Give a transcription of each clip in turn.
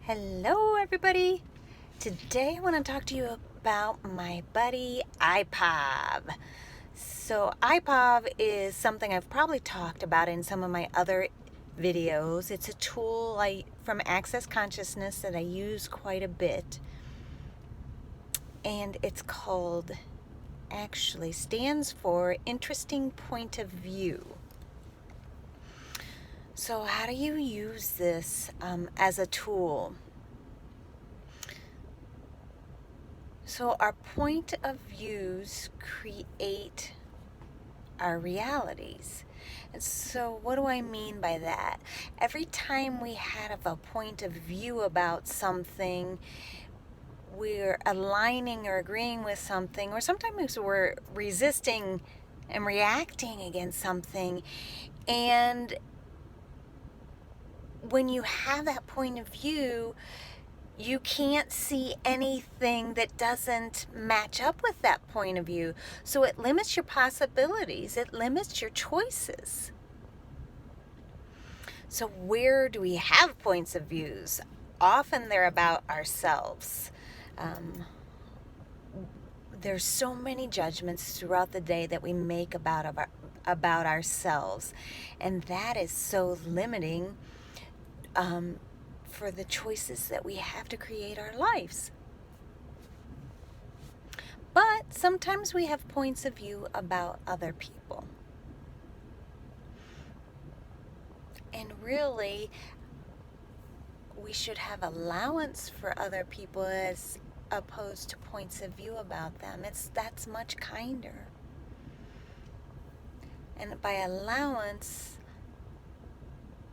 Hello, everybody. Today I want to talk to you about my buddy IPOV. So, IPOV is something I've probably talked about in some of my other videos. It's a tool from Access Consciousness that I use quite a bit. And it's stands for Interesting Point of View. So, how do you use this as a tool? So our point of views create our realities. And so what do I mean by that? Every time we have a point of view about something, we're aligning or agreeing with something, or sometimes we're resisting and reacting against something. And when you have that point of view, you can't see anything that doesn't match up with that point of view. So it limits your possibilities. It limits your choices. So where do we have points of views? Often they're about ourselves. There's so many judgments throughout the day that we make about ourselves. And that is so limiting for the choices that we have to create our lives. But sometimes we have points of view about other people. And really, we should have allowance for other people as opposed to points of view about them. That's much kinder. And by allowance,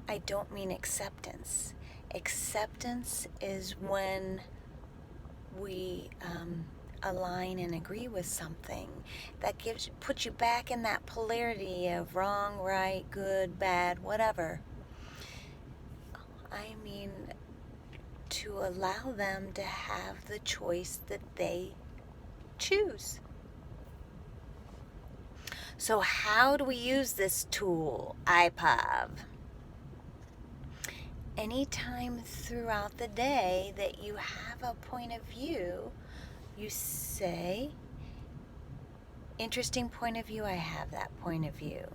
I don't mean acceptance. Acceptance is when we align and agree with something that puts you back in that polarity of wrong, right, good, bad, whatever. I mean, to allow them to have the choice that they choose. So how do we use this tool, IPOV? Anytime throughout the day that you have a point of view, you say, interesting point of view, I have that point of view.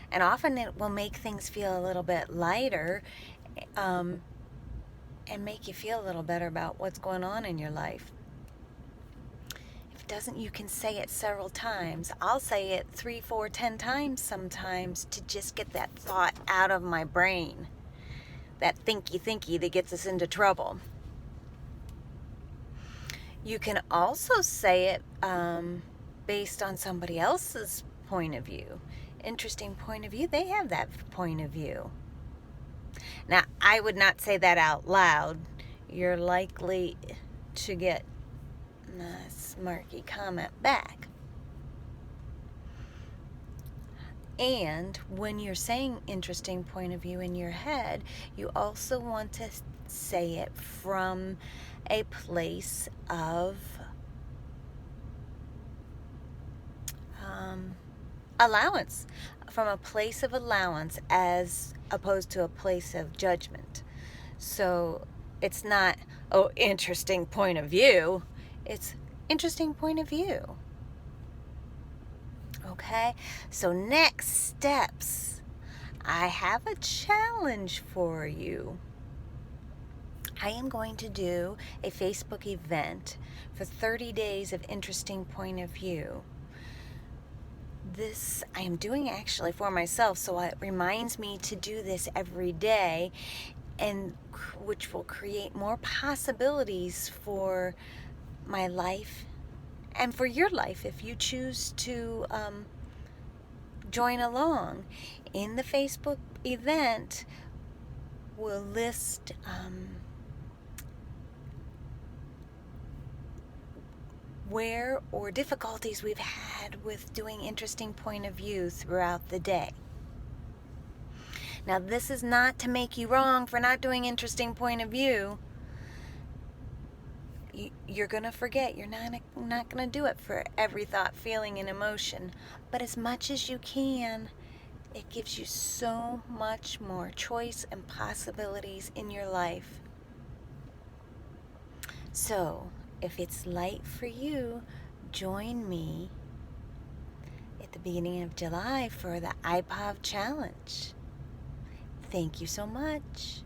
And often it will make things feel a little bit lighter and make you feel a little better about what's going on in your life. If it doesn't, you can say it several times. I'll say it 3, 4, 10 times sometimes to just get that thought out of my brain. That thinky that gets us into trouble. You can also say it based on somebody else's point of view. Interesting point of view. They have that point of view. Now, I would not say that out loud. You're likely to get a smirky comment back. And when you're saying interesting point of view in your head, you also want to say it from a place of allowance, from a place of allowance as opposed to a place of judgment. So it's not, oh, interesting point of view. It's interesting point of view. Okay, so next steps. I have a challenge for you. I am going to do a Facebook event for 30 days of interesting point of view. This I am doing actually for myself, so it reminds me to do this every day, and which will create more possibilities for my life and for your life if you choose to join along. In the Facebook event, we'll list where or difficulties we've had with doing interesting point of view throughout the day. Now, this is not to make you wrong for not doing interesting point of view. You're going to forget. You're not going to do it for every thought, feeling, and emotion. But as much as you can, it gives you so much more choice and possibilities in your life. So, if it's light for you, join me at the beginning of July for the IPOV challenge. Thank you so much.